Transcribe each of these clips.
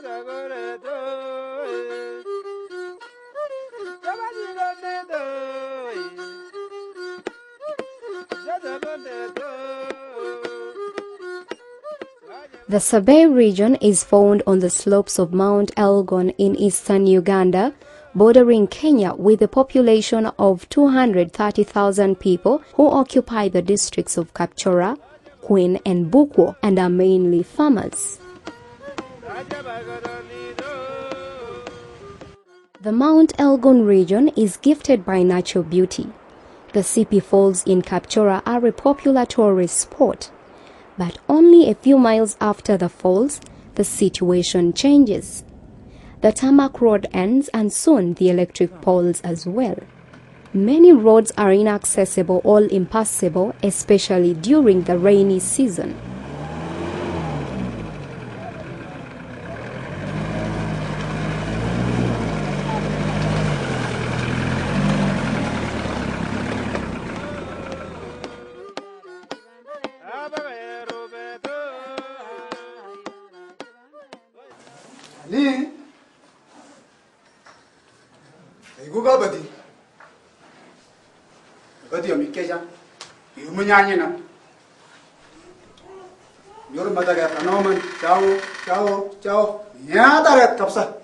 The Sabay region is found on the slopes of Mount Elgon in eastern Uganda, bordering Kenya, with a population of 230,000 people who occupy the districts of Kapchorwa, Queen and Bukwo and are mainly farmers. The Mount Elgon region is gifted by natural beauty. The Sipi Falls in Kapchorwa are a popular tourist spot. But only a few miles after the falls, the situation changes. The tarmac road ends and soon the electric poles as well. Many roads are inaccessible or impassable, especially during the rainy season. Ni iguga badi amikeja yumunyanye na yor madaga anoman chao ya darat kapsa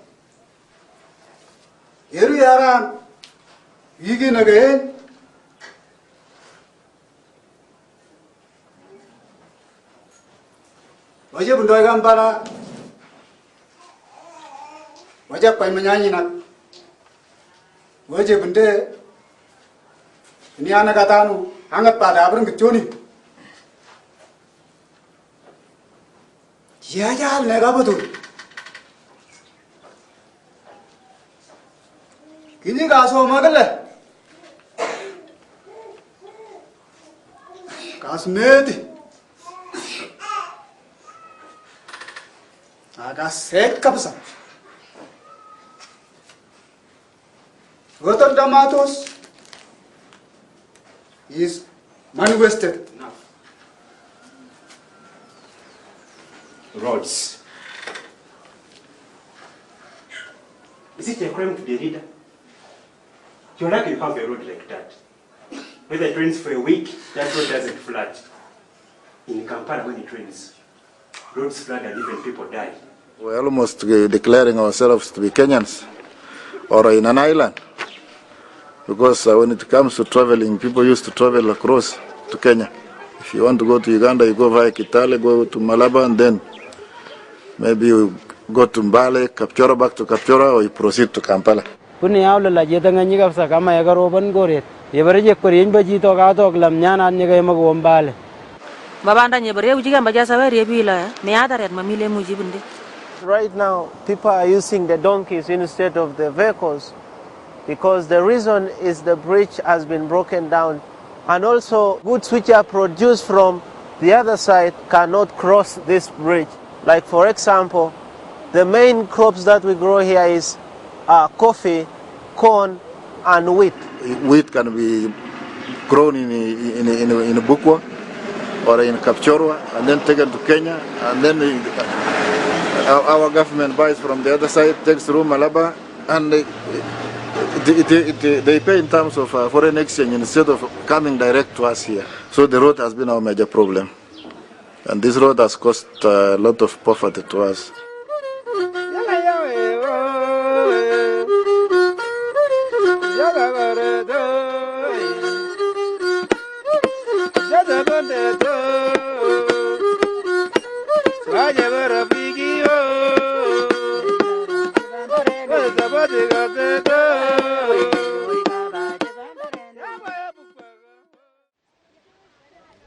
yeru yaran yigi nagain waje bundoy gambara waje pai manyanyi na waje bunde ni ana katanu hangat pada abring kecuni ya nega betul kini kaso magale kasmeti aga sek kapsa Rotten tomatoes is money wasted. No. Roads. Is it a crime to the leader? You're lucky you have a road like that. Whether it rains for a week, that road doesn't flood. In Kampala, when it rains, roads flood and even people die. We're almost declaring ourselves to be Kenyans or in an island. Because when it comes to traveling, people used to travel across to Kenya. If you want to go to Uganda, you go via Kitale, go to Malaba, and then maybe you go to Mbale, Kapchorwa, back to Kapchorwa, or you proceed to Kampala. Kuni awla la jeta nga nyiga fsa kama ya garoban goret. Yebare je kori inba jito ka to klam nyana nyiga yema go Mbale. Babanda nyebare ujiga mbaja sawe rebila me adaret mamile mujibunde. Right now, people are using the donkeys instead of the vehicles, because the reason is the bridge has been broken down, and also goods which are produced from the other side cannot cross this bridge. Like for example, the main crops that we grow here is coffee, corn and wheat. Wheat can be grown in Bukwo or in Kapchorwa and then taken to Kenya, and then our government buys from the other side, takes through Malaba, and they pay in terms of foreign exchange instead of coming direct to us here. So the road has been our major problem. And this road has caused a lot of poverty to us.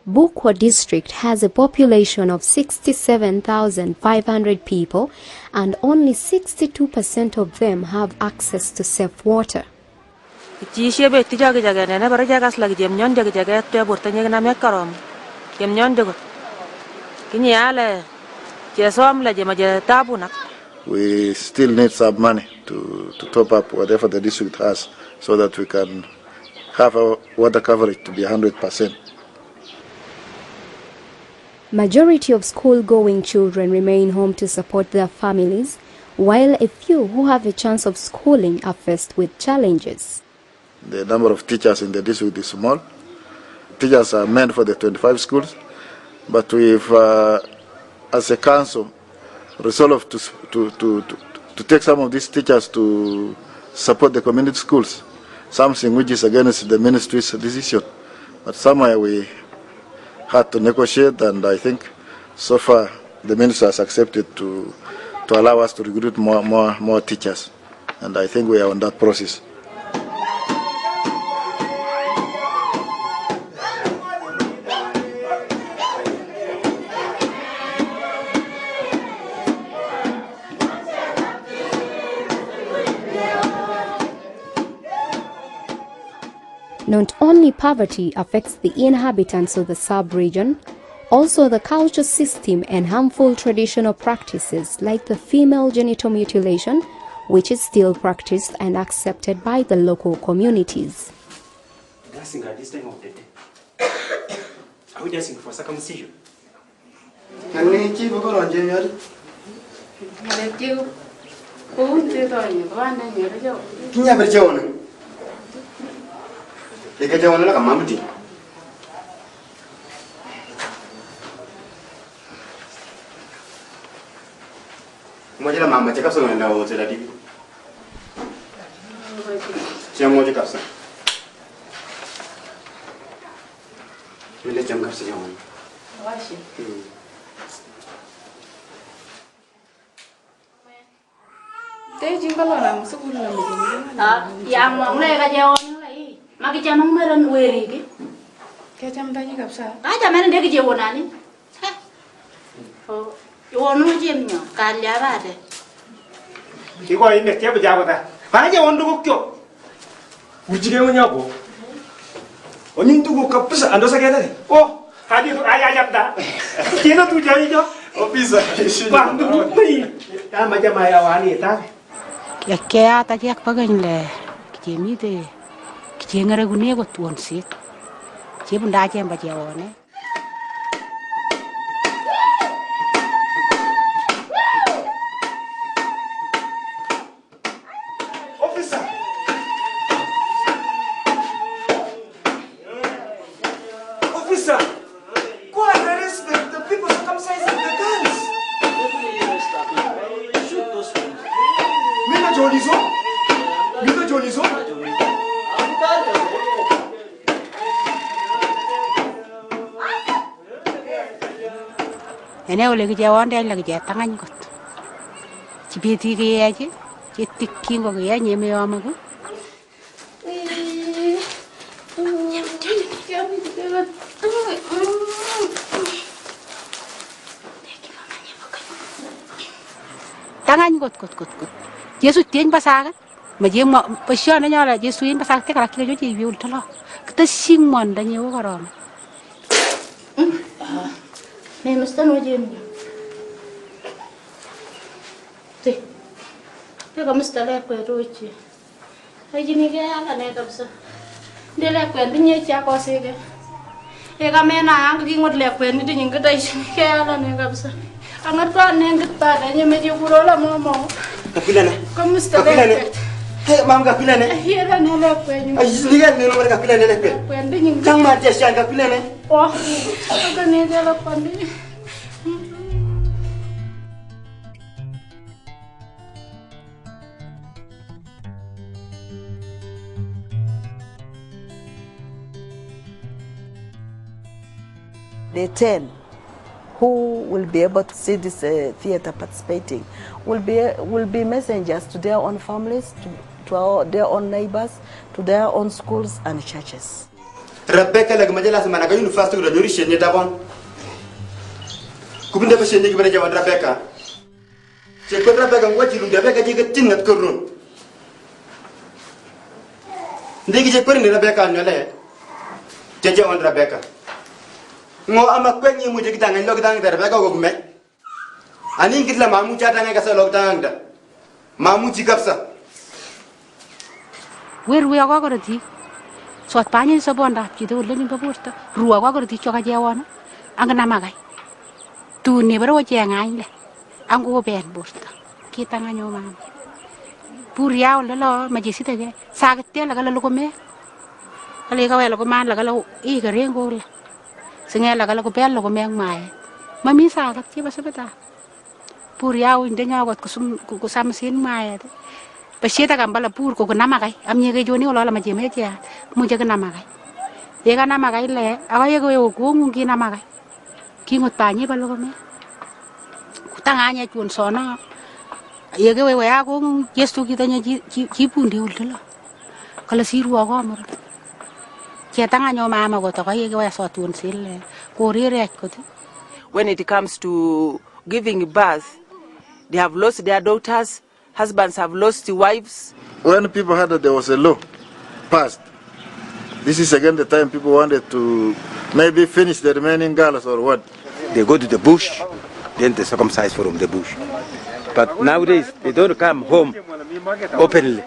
Bukwo district has a population of 67,500 people, and only 62% of them have access to safe water. We still need some money to top up whatever the district has so that we can have our water coverage to be 100%. Majority of school-going children remain home to support their families, while a few who have a chance of schooling are faced with challenges. The number of teachers in the district is small. Teachers are meant for the 25 schools, but we've, as a council, resolved to take some of these teachers to support the community schools, something which is against the ministry's decision. But somewhere we had to negotiate, and I think so far the minister has accepted to allow us to recruit more teachers, and I think we are on that process. Not only poverty affects the inhabitants of the sub-region, also the culture system and harmful traditional practices like the female genital mutilation, which is still practiced and accepted by the local communities. Dancing at this time of the day. Are we dancing for circumcision? Moja mama cakap sama anda orang sedar di. Siapa mau cakap sama? Bila jam kerja jaman. Awasi. Teh jingkal orang sekolah lagi. Yang mau mulai kerja orang lagi. Maki jam meran weri ke? Kaya jam tanya kapsa. Jam mana dia kerja orang ni? Oh. Iwonu jemnya kalya bade. 이거 인데 대부 잡아다. 만약에 원두고 껴. 우지게 오냐고. 언니 두고 kap스 안 도사게 돼. 아디도 아야 잡다. 걔는 두 장이죠. 비싸. 방도 못이. 다 맞아 마야 와니 다. Kaya ta jak paganle. Kijemide. Kijengare gune go tuonsi. Jebunda jemba jawone. Officer, go and arrest the people circumcising the girls. Shoot those people. Mina Joniso? Mina Joniso? Eneo lagi jawon dia lagi tangan kot. Cibiti kaya aja, citik kingo kaya nyeme amaku. Tangan kot. Yesu tiang pasangan, macam mau pasien aja lah. Yesu ini pasangan te kalau kita jadi viol thalo, kita sing manda nyewa karam. Menos tan wajem. Teh, kamu setelah aku ruci. Haji ni kaya ala ni kapsa. Dia lekuen tu nyewa cakap sih ke. Kami nak angkat ingat lekuen itu yang kita isi kaya ala ni kapsa. Angat kan yang kita ada meja kurola mama. Kapilan eh? Kamu setelah kapilan eh? Hey, mam kapilan eh? Iya lah ni lekuen. Ayah lihat ni nomor kapilan eh lekuen. Lekuen tu yang. Kang mati asian kapilan eh? Wah, agak ni dia lekuen ni. The 10 who will be able to see this theater participating will be messengers to their own families, to their own neighbors, to their own schools and churches. Rebecca lagi majalah semana kau universiti udah nyuri seni tabon. Kubinda pasien ni kepada jawan Rebecca. Cekut Rebecca gua jiru Rebecca juga tingkat kurun. Ndegi cekut ni Rebecca nyale. Jawan Rebecca. Ngo amak kwen yimu je kitang log tang der bega go me ani kitla mamu cha tang ka sa log tang da mamu jikapsa Wer wi agwa goroti sot panyin so bonda kido lenin baburta ruwa agwa goroti choka jawana anga namagai tu ne baro je ngai le ango ben burta kitang anyo mama. Puriao lolo majisita ge. Sakit dia la kala lukome. Kali ka wala ko man la kala I garengo la. Singe la kala ko pel lukome ang mai. Mami sakit ki basabeta. Puriao inde nyagot ko samsin mai. Pasieta kambala pur ko nama kai. Amye ge joni ola majeme kia. Mu je nama kai. Ye ka nama kai le. Awa ye ko ko ngi nama kai. Ki ngot pa ni ba lukome. Tanganya chun sono ye ge we ya ko yesu kita nya ji pundi ultelo kala siru ko amor ke tanganya mama go to ye ge we so tun sile ko rire ko. When it comes to giving birth, they have lost their daughters, husbands have lost wives. When people heard that there was a law passed, this is again the time people wanted to maybe finish the remaining girls or what. They go to the bush, then they circumcise from the bush. But nowadays, they don't come home openly.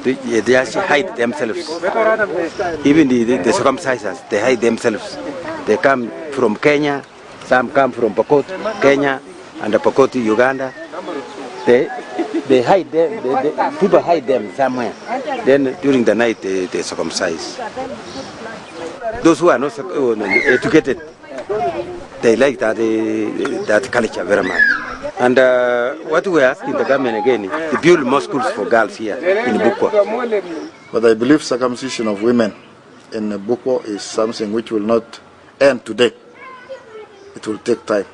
They just hide themselves. Even the circumcisers, they hide themselves. They come from Kenya, some come from Pokot, Kenya, and Pokot, Uganda. They hide them, people hide them somewhere. Then during the night, they circumcise. Those who are not educated, they like that culture very much. And what we are asking the government again is to build more schools for girls here in Bukwa. But I believe circumcision of women in Bukwa is something which will not end today. It will take time.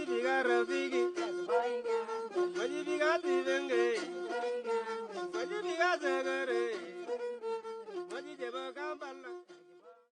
Bigara,